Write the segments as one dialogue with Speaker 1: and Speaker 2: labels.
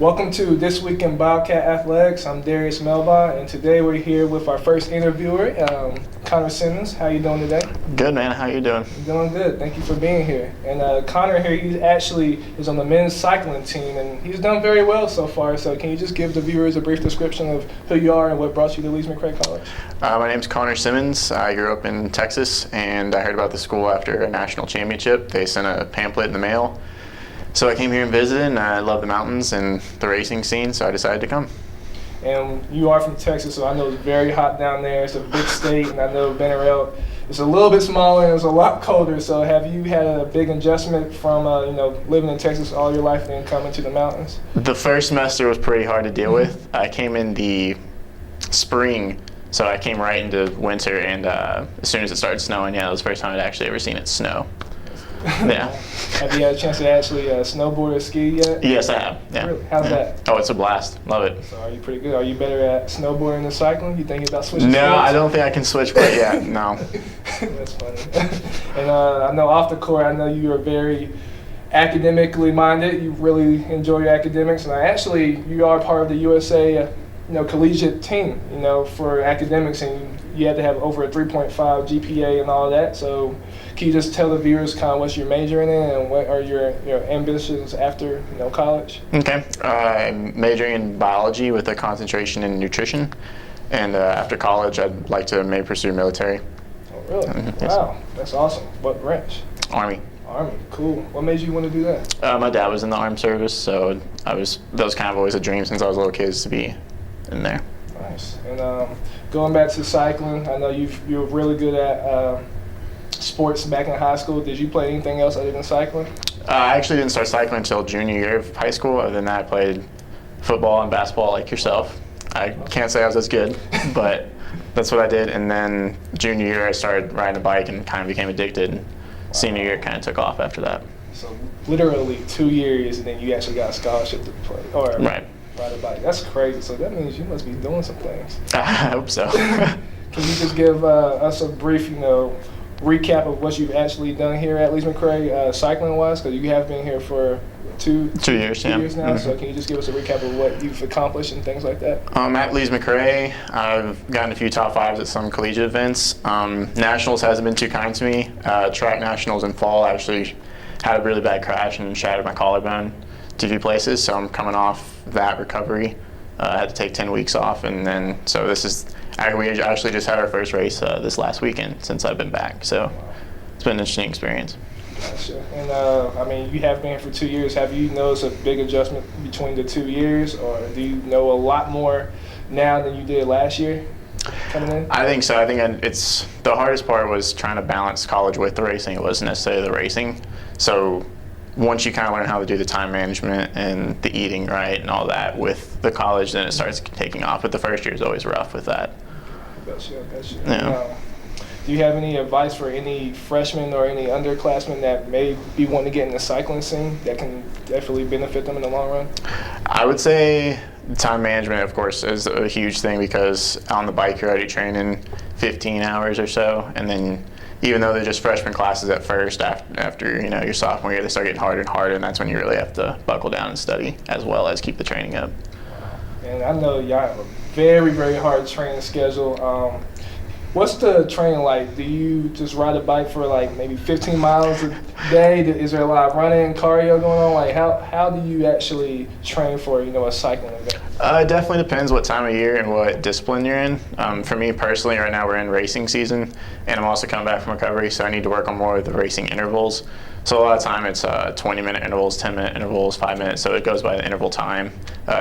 Speaker 1: Welcome to This Week in Bobcat Athletics. I'm Darius Melba, and today we're here with our first interviewer, Connor Simmons. How you doing today?
Speaker 2: Good, man. How you doing?
Speaker 1: I'm doing good. Thank you for being here. And Connor here, he actually is on the men's cycling team, and he's done very well so far. So can you just give the viewers a brief description of who you are and what brought you to McRae College?
Speaker 2: My name's Connor Simmons. I grew up in Texas, and I heard about the school after a national championship. They sent a pamphlet in the mail. So I came here and visited, and I love the mountains and the racing scene, so I decided to come.
Speaker 1: And you are from Texas, so I know it's very hot down there. It's a big state, and I know Benarel is a little bit smaller and it's a lot colder. So have you had a big adjustment from living in Texas all your life and then coming to the mountains?
Speaker 2: The first semester was pretty hard to deal with. I came in the spring, so I came right into winter, and as soon as it started snowing, it was the first time I'd actually ever seen it snow. Yeah.
Speaker 1: Have you had a chance to actually snowboard or ski yet?
Speaker 2: Yes, I have. Yeah.
Speaker 1: Really? How's that?
Speaker 2: Oh, it's a blast. Love it.
Speaker 1: So are you pretty good? Are you better at snowboarding than cycling? You thinking about switching?
Speaker 2: No,
Speaker 1: sports?
Speaker 2: I don't think I can switch quite yet. No.
Speaker 1: That's funny. And I know off the court, I know you are very academically minded. You really enjoy your academics, and you are part of the USA, collegiate team, for academics, and you had to have over a 3.5 GPA and all that. So can you just tell the viewers kind of what you're majoring in and what are your ambitions after college? Okay,
Speaker 2: I'm majoring in biology with a concentration in nutrition, and after college I'd like to maybe pursue military.
Speaker 1: Oh really?
Speaker 2: Yes.
Speaker 1: Wow, that's awesome. What branch?
Speaker 2: Army.
Speaker 1: Army, cool. What made you want to do that?
Speaker 2: My dad was in the armed service, so that was kind of always a dream since I was a little kid to be in there.
Speaker 1: Nice. And going back to cycling, I know you're really good at sports back in high school. Did you play anything else other than cycling?
Speaker 2: I actually didn't start cycling until junior year of high school. Other than that, I played football and basketball like yourself. I can't say I was as good, but that's what I did. And then junior year, I started riding a bike and kind of became addicted. Wow. Senior year kind of took off after that.
Speaker 1: So literally 2 years, and then you actually got a scholarship to play. Or
Speaker 2: right.
Speaker 1: Ride a bike. That's crazy. So that means you must be doing some things.
Speaker 2: I hope so.
Speaker 1: Can you just give us a brief, recap of what you've actually done here at McRae, cycling-wise? Because you have been here for two years now.
Speaker 2: Mm-hmm.
Speaker 1: So can you just give us a recap of what you've accomplished and things like that?
Speaker 2: At McRae, I've gotten a few top fives at some collegiate events. Nationals hasn't been too kind to me. Track nationals in fall, I actually had a really bad crash and shattered my collarbone to a few places, so I'm coming off that recovery. I had to take 10 weeks off, and then we actually just had our first race this last weekend since I've been back, so it's been an interesting experience.
Speaker 1: Gotcha. And you have been here for 2 years. Have you noticed a big adjustment between the 2 years, or do you know a lot more now than you did last year coming in?
Speaker 2: I think so. I think it's the hardest part was trying to balance college with the racing. It wasn't necessarily the racing. So once you kind of learn how to do the time management and the eating right and all that with the college, then it starts taking off. But the first year is always rough with that.
Speaker 1: I bet you.
Speaker 2: Yeah.
Speaker 1: Do you have any advice for any freshmen or any underclassmen that may be wanting to get in the cycling scene that can definitely benefit them in the long run?
Speaker 2: I would say time management, of course, is a huge thing, because on the bike you're already training 15 hours or so, and then even though they're just freshman classes at first, after your sophomore year, they start getting harder and harder, and that's when you really have to buckle down and study as well as keep the training up.
Speaker 1: And I know y'all have a very, very hard training schedule. What's the training like? Do you just ride a bike for like maybe 15 miles a day? Is there a lot of running, cardio going on? Like how do you actually train for a cycling event?
Speaker 2: It definitely depends what time of year and what discipline you're in. For me personally, right now we're in racing season, and I'm also coming back from recovery, so I need to work on more of the racing intervals. So a lot of time it's 20-minute intervals, 10-minute intervals, 5 minutes, so it goes by the interval time.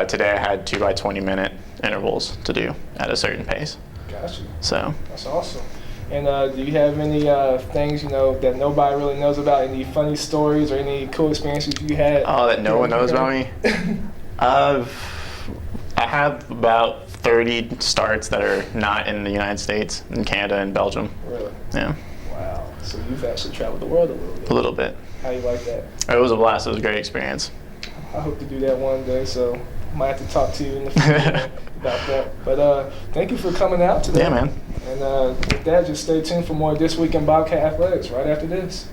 Speaker 2: Today I had 2 by 20-minute intervals to do at a certain pace.
Speaker 1: Gotcha.
Speaker 2: So
Speaker 1: that's awesome. And do you have any things that nobody really knows about? Any funny stories or any cool experiences you had?
Speaker 2: Oh, that no one knows about me? I have about 30 starts that are not in the United States, in Canada and Belgium.
Speaker 1: Really?
Speaker 2: Yeah.
Speaker 1: Wow. So you've actually traveled the world a little bit.
Speaker 2: A little bit.
Speaker 1: How you like that?
Speaker 2: It was a blast. It was a great experience.
Speaker 1: I hope to do that one day, so I might have to talk to you in the future about that. But thank you for coming out today.
Speaker 2: Yeah, man.
Speaker 1: And with that, just stay tuned for more This Week in Bobcat Athletics right after this.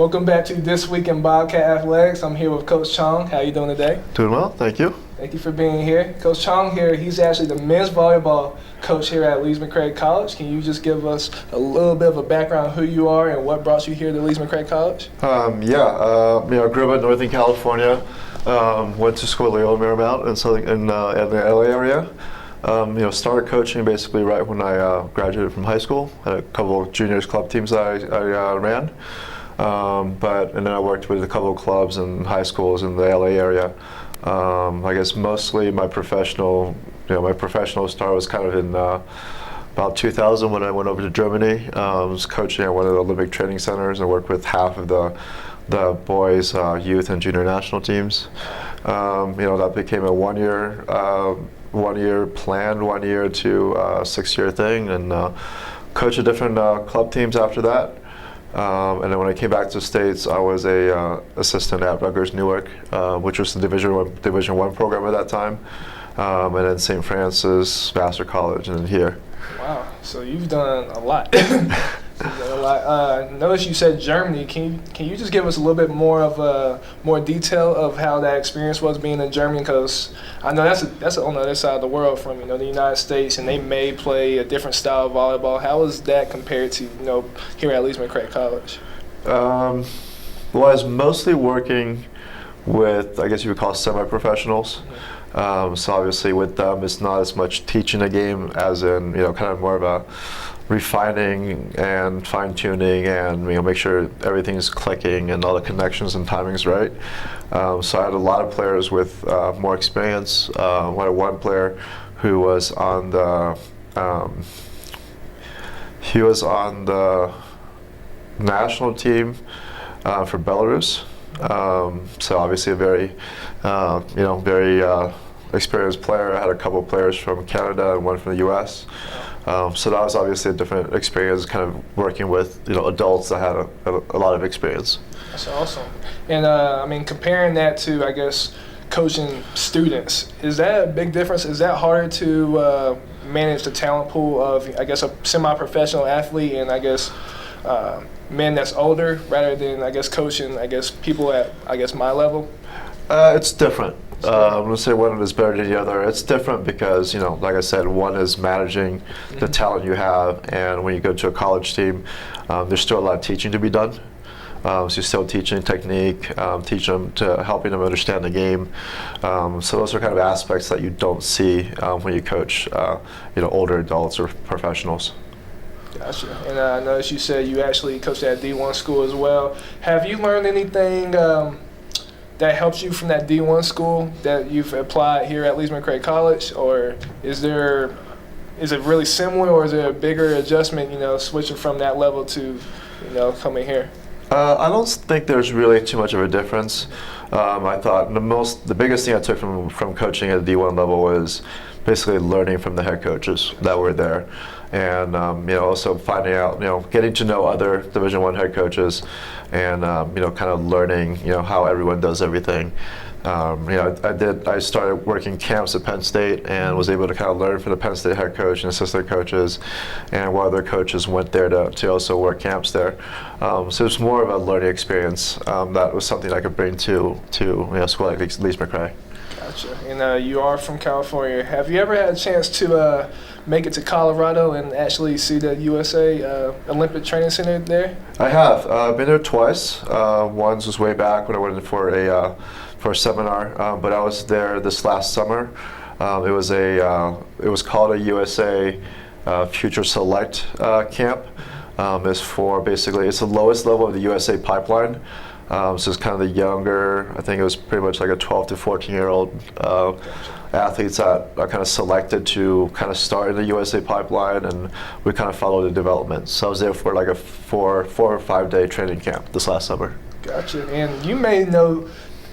Speaker 1: Welcome back to This Week in Bobcat Athletics. I'm here with Coach Chong. How you doing today?
Speaker 3: Doing well, thank you.
Speaker 1: Thank you for being here. Coach Chong here, he's actually the men's volleyball coach here at McRae College. Can you just give us a little bit of a background on who you are and what brought you here to McRae College?
Speaker 3: I grew up in Northern California, went to school at Leon Marymount in the LA area. Started coaching basically right when I graduated from high school. Had a couple of juniors club teams that I ran. And then I worked with a couple of clubs and high schools in the LA area. I guess mostly my professional start was kind of in about 2000 when I went over to Germany. I was coaching at one of the Olympic training centers. I worked with half of the boys' youth and junior national teams. That became a one year planned 1 year to 6 year thing, and coached different club teams after that. And then when I came back to the States, I was a assistant at Rutgers Newark, which was the Division One program at that time, and then St. Francis, Vassar College, and then here.
Speaker 1: Wow, so you've done a lot. Notice you said Germany. Can you just give us a little bit more detail of how that experience was being in Germany? Because I know that's on the other side of the world from the United States, and they may play a different style of volleyball. How was that compared to here at McRae College?
Speaker 3: Well, I was mostly working with, I guess you would call, semi-professionals. Mm-hmm. So obviously with them, it's not as much teaching a game as in kind of more of a refining and fine-tuning and make sure everything's clicking and all the connections and timing's right. So I had a lot of players with more experience. I had one player who was on the national team for Belarus. So obviously a very experienced player. I had a couple of players from Canada and one from the U.S. So that was obviously a different experience, kind of working with adults that had a lot of experience.
Speaker 1: That's awesome. And comparing that to, I guess, coaching students, is that a big difference? Is that harder to manage the talent pool of, I guess, a semi-professional athlete and, I guess, men that's older rather than, I guess, coaching, I guess, people at, I guess, my level?
Speaker 3: It's different. I'm going to say one is better than the other. It's different because, like I said, one is managing the talent you have, and when you go to a college team, there's still a lot of teaching to be done. So you're still teaching technique, helping them understand the game. So those are kind of aspects that you don't see when you coach, older adults or professionals.
Speaker 1: Gotcha. And I noticed you said you actually coached at D1 school as well. Have you learned anything that helps you from that D1 school that you've applied here at McRae College, or is it really similar, or is there a bigger adjustment, switching from that level to, coming here?
Speaker 3: I don't think there's really too much of a difference. I thought the biggest thing I took from coaching at the D1 level was basically learning from the head coaches that were there, and also finding out, getting to know other Division I head coaches, and kind of learning, how everyone does everything. I started working camps at Penn State and was able to kind of learn from the Penn State head coach and assistant coaches, and while other coaches went there to also work camps there. So it's more of a learning experience that was something I could bring to school like McRae.
Speaker 1: Gotcha. And you are from California. Have you ever had a chance to make it to Colorado and actually see the USA Olympic Training Center there? I
Speaker 3: have. I've been there twice. Once was way back when I went in for a seminar, but I was there this last summer. It was called a USA Future Select camp. It's the lowest level of the USA pipeline. So it's kind of the younger, I think it was pretty much like a 12 to 14-year-old athletes that are kind of selected to kind of start in the USA pipeline, and we kind of follow the development. So I was there for like a 4 or 5 day training camp this last summer.
Speaker 1: Gotcha. And you may know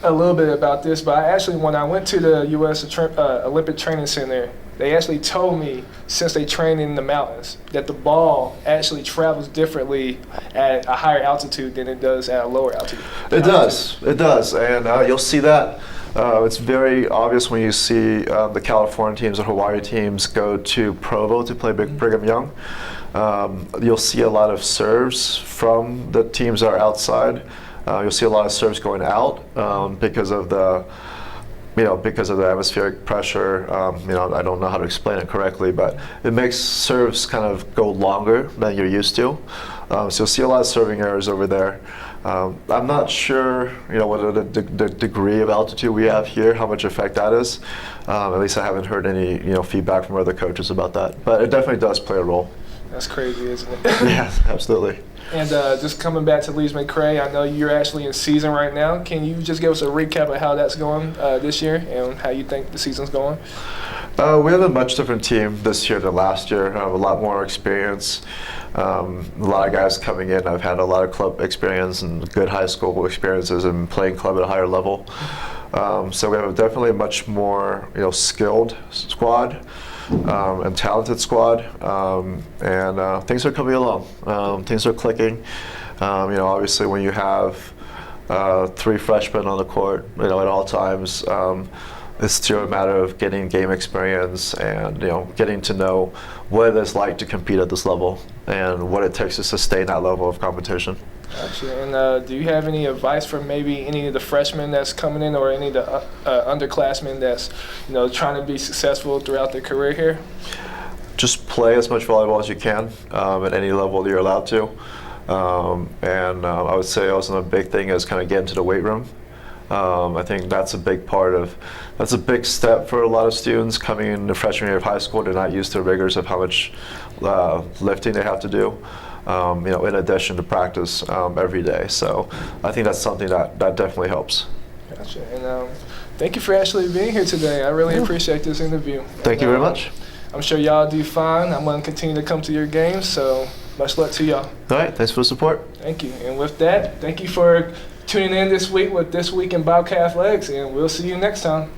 Speaker 1: a little bit about this, but when I went to the U.S. Olympic Training Center, they actually told me, since they train in the mountains, that the ball actually travels differently at a higher altitude than it does at a lower altitude.
Speaker 3: It does, and you'll see that. It's very obvious when you see the California teams or Hawaii teams go to Provo to play Brigham Young. You'll see a lot of serves from the teams that are outside. You'll see a lot of serves going out because of the atmospheric pressure. I don't know how to explain it correctly, but it makes serves kind of go longer than you're used to. So you'll see a lot of serving errors over there. I'm not sure, what the degree of altitude we have here, how much effect that is. At least I haven't heard any, feedback from other coaches about that. But it definitely does play a role.
Speaker 1: That's crazy, isn't it?
Speaker 3: Yeah, absolutely.
Speaker 1: And just coming back to Leeds McRae, I know you're actually in season right now. Can you just give us a recap of how that's going this year and how you think the season's going?
Speaker 3: We have a much different team this year than last year. A lot more experience. A lot of guys coming in. I've had a lot of club experience and good high school experiences and playing club at a higher level. So we have definitely a much more skilled squad. And talented squad, and things are coming along. Things are clicking. Obviously, when you have 3 freshmen on the court, at all times, it's still a matter of getting game experience and getting to know what it is like to compete at this level and what it takes to sustain that level of competition.
Speaker 1: Gotcha. And do you have any advice for maybe any of the freshmen that's coming in, or any of the underclassmen that's trying to be successful throughout their career here?
Speaker 3: Just play as much volleyball as you can at any level that you're allowed to. And I would say also a big thing is kind of get into the weight room. I think that's a big step for a lot of students coming in the freshman year of high school. They're not used to the rigors of how much lifting they have to do. In addition to practice every day. So I think that's something that definitely helps.
Speaker 1: Gotcha. And thank you for actually being here today. I really appreciate this interview.
Speaker 3: Thank you very much.
Speaker 1: I'm sure y'all do fine. I'm going to continue to come to your games, so much luck to y'all.
Speaker 3: All right, thanks for the support.
Speaker 1: Thank you. And with that, thank you for tuning in this week with This Week in Bobcat Athletics, and we'll see you next time.